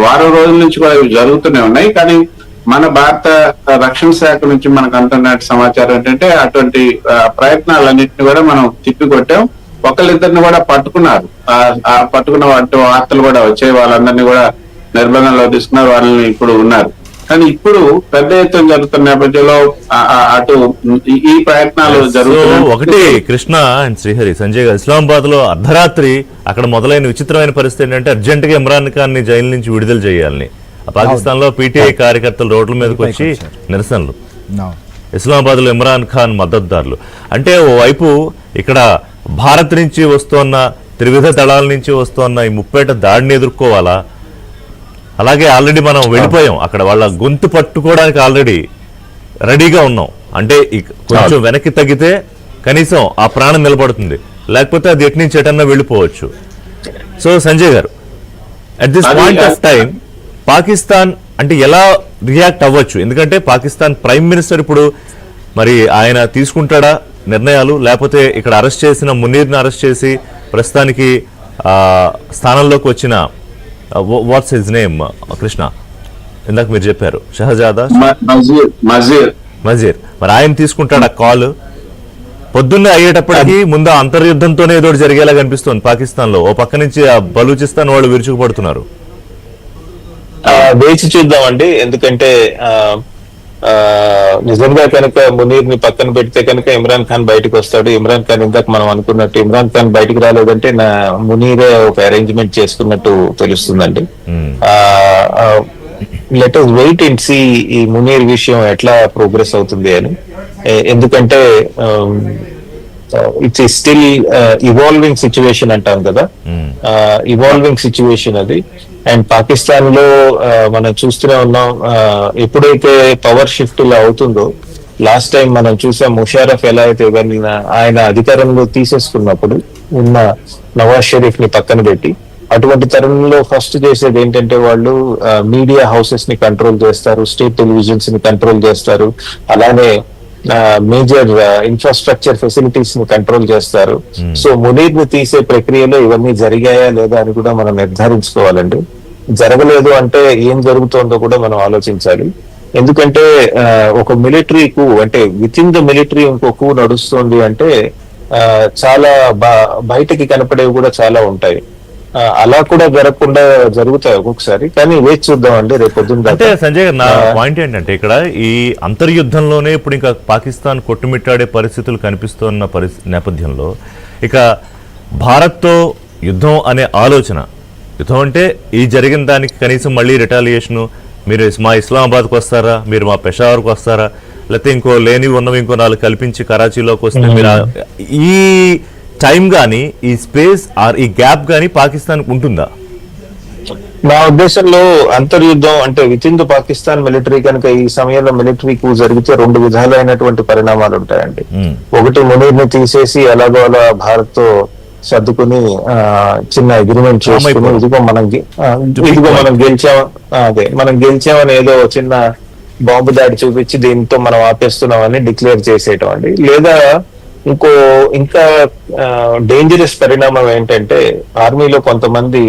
వారం రోజుల నుంచి కూడా ఇవి జరుగుతూనే ఉన్నాయి. కానీ మన భారత రక్షణ శాఖ నుంచి మనకు అంటున్న సమాచారం ఏంటంటే అటువంటి ప్రయత్నాలన్నింటినీ కూడా మనం తిప్పికొట్టాం. ఒకళ్ళిద్దరిని కూడా పట్టుకున్నారు. పట్టుకున్న వార్తలు కూడా వచ్చాయి. వాళ్ళందరినీ కూడా నిర్బంధంలో తీసుకున్నారు. వాళ్ళని ఇప్పుడు ఉన్నారు. కానీ ఇప్పుడు పెద్ద ఎత్తున జరుగుతున్న నేపథ్యంలో అటు ఈ ప్రయత్నాలు జరుగుతున్నాయి. ఒకటి కృష్ణ అండ్ శ్రీహరి సంజయ్ గారు, ఇస్లామాబాద్ లో అర్ధరాత్రి అక్కడ మొదలైన విచిత్రమైన పరిస్థితి ఏంటంటే అర్జెంట్ గా ఇమ్రాన్ ఖాన్ ని జైలు నుంచి విడుదల చేయాలని పాకిస్తాన్ లో పీటీఐ కార్యకర్తలు రోడ్ల మీదకి వచ్చి నిరసనలు. ఇస్లామాబాద్ లో ఇమ్రాన్ ఖాన్ మద్దతుదారులు అంటే ఓవైపు ఇక్కడ భారత్ నుంచి వస్తున్న త్రివిధ దళాల నుంచి వస్తున్న ఈ ముప్పేట దాడిని ఎదుర్కోవాలా, అలాగే ఆల్రెడీ మనం వెళ్ళిపోయాం అక్కడ వాళ్ళ గొంతు పట్టుకోవడానికి ఆల్రెడీ రెడీగా ఉన్నాం. అంటే కొంచెం వెనక్కి తగ్గితే కనీసం ఆ ప్రాణం నిలబడుతుంది, లేకపోతే అది ఎటు నుంచి ఎటన్నా వెళ్ళిపోవచ్చు. సో సంజయ్ గారు, at this point of time Pakistan అంటే ఎలా రియాక్ట్ అవ్వచ్చు? ఎందుకంటే పాకిస్తాన్ ప్రైమ్ మినిస్టర్ ఇప్పుడు మరి ఆయన తీసుకుంటాడా నిర్ణయాలు, లేకపోతే ఇక్కడ అరెస్ట్ చేసిన మునీర్ని అరెస్ట్ చేసి ప్రస్తుతానికి స్థానంలోకి వచ్చిన వాట్స్ హిజ్ నేమ్ కృష్ణ ఇందాక మీరు చెప్పారు షహజాదా మజీర్, మరి ఆయన తీసుకుంటాడు ఆ కాల్? పొద్దున్నే అయ్యేటప్పటికి ముందు అంతర్యుద్ధంతోనే ఏదో జరిగేలా కనిపిస్తుంది పాకిస్తాన్ లో. ఓ పక్క నుంచి ఆ బలూచిస్తాన్ వాళ్ళు విరుచుకుపడుతున్నారు. వేచి చూద్దామండి. ఎందుకంటే నిజంగా కనుక మునీర్ ని పక్కన పెడితే కనుక ఇమ్రాన్ ఖాన్ బయటకు వస్తాడు. ఇమ్రాన్ ఖాన్ ఇందాక మనం అనుకున్నట్టు ఇమ్రాన్ ఖాన్ బయటకు రాలేదంటే మునీరే ఒక అరేంజ్మెంట్ చేసుకున్నట్టు తెలుస్తుందండి. Let us wait and see ఈ మునీర్ విషయం ఎట్లా ప్రోగ్రెస్ అవుతుంది అని. ఎందుకంటే ఇట్స్ స్టిల్ ఇవాల్వింగ్ సిచ్యువేషన్ అంటాం కదా, ఇవాల్వింగ్ సిచ్యువేషన్ అది. అండ్ పాకిస్తాన్ లో మనం చూస్తూనే ఉన్నాం, ఎప్పుడైతే పవర్ షిఫ్ట్ ఇలా అవుతుందో, లాస్ట్ టైం మనం చూసాం ముషారఫ్ ఎలా అయితే ఆయన అధికారంలో తీసేసుకున్నప్పుడు ఉన్న నవాజ్ షరీఫ్ ని పక్కన పెట్టి, అటువంటి తరుణంలో ఫస్ట్ చేసేది ఏంటంటే వాళ్ళు మీడియా హౌసెస్ ని కంట్రోల్ చేస్తారు, స్టేట్ టెలివిజన్స్ ని కంట్రోల్ చేస్తారు, అలానే మేజర్ ఇన్ఫ్రాస్ట్రక్చర్ ఫెసిలిటీస్ ని కంట్రోల్ చేస్తారు. సో మునీర్ ని తీసే ప్రక్రియలో ఇవన్నీ జరిగాయా లేదా అని కూడా మనం నిర్ధారించుకోవాలండి. జరగలేదు అంటే ఏం జరుగుతోందో కూడా మనం ఆలోచించాలి. ఎందుకంటే ఒక మిలిటరీ కు అంటే విత్ ఇన్ ద మిలిటరీ ఇంకో కు నడుస్తుంది అంటే చాలా బయటకి కనపడేవి కూడా చాలా ఉంటాయి. అలా కూడా జరగకుండా జరుగుతాయి ఒక్కొక్కసారి. కానీ వేచి చూద్దామండి రేపు పొద్దున్న. అంటే సంజయ్ గారు, నా పాయింట్ ఏంటంటే ఇక్కడ ఈ అంతర్యుద్ధంలోనే ఇప్పుడు ఇంకా పాకిస్తాన్ కొట్టుమిట్టాడే పరిస్థితులు కనిపిస్తున్న నేపథ్యంలో ఇక భారత్తో యుద్ధం అనే ఆలోచన, యుద్ధం అంటే ఈ జరిగిన దానికి కనీసం మళ్ళీ రిటాలియేషను, మీరు మా ఇస్లామాబాద్కి వస్తారా, మీరు మా పెషావర్కి వస్తారా, లేకపోతే ఇంకో లేనివి ఉన్నవి ఇంకో 4 కల్పించి కరాచీలోకి వస్తే మీరు ఈ టైం గానీ ఈ స్పేస్ ఆర్ ఈ గ్యాప్ గానీ పాకిస్తాన్ ఉంటుందా? నా ఉద్దేశంలో అంతర్యుద్ధం అంటే with in the Pakistan military కనుక ఈ సమయంలో మిలిటరీ కు జరిగితే 2 విధాలైనటువంటి పరిణామాలు ఉంటాయండి. ఒకటి మునీర్ ని తీసేసి ఎలాగో అలా భారత్ తో సర్దుకుని చిన్న అగ్రిమెంట్ చేసుకుని ఇదిగో మనం గెలిచాం, అదే మనం గెలిచామని ఏదో చిన్న బాంబు దాడి చూపించి దీంతో మనం ఆపేస్తున్నామని డిక్లేర్ చేసేయటం అండి. లేదా ఇంకా డేంజరస్ పరిణామం ఏంటంటే ఆర్మీలో కొంతమంది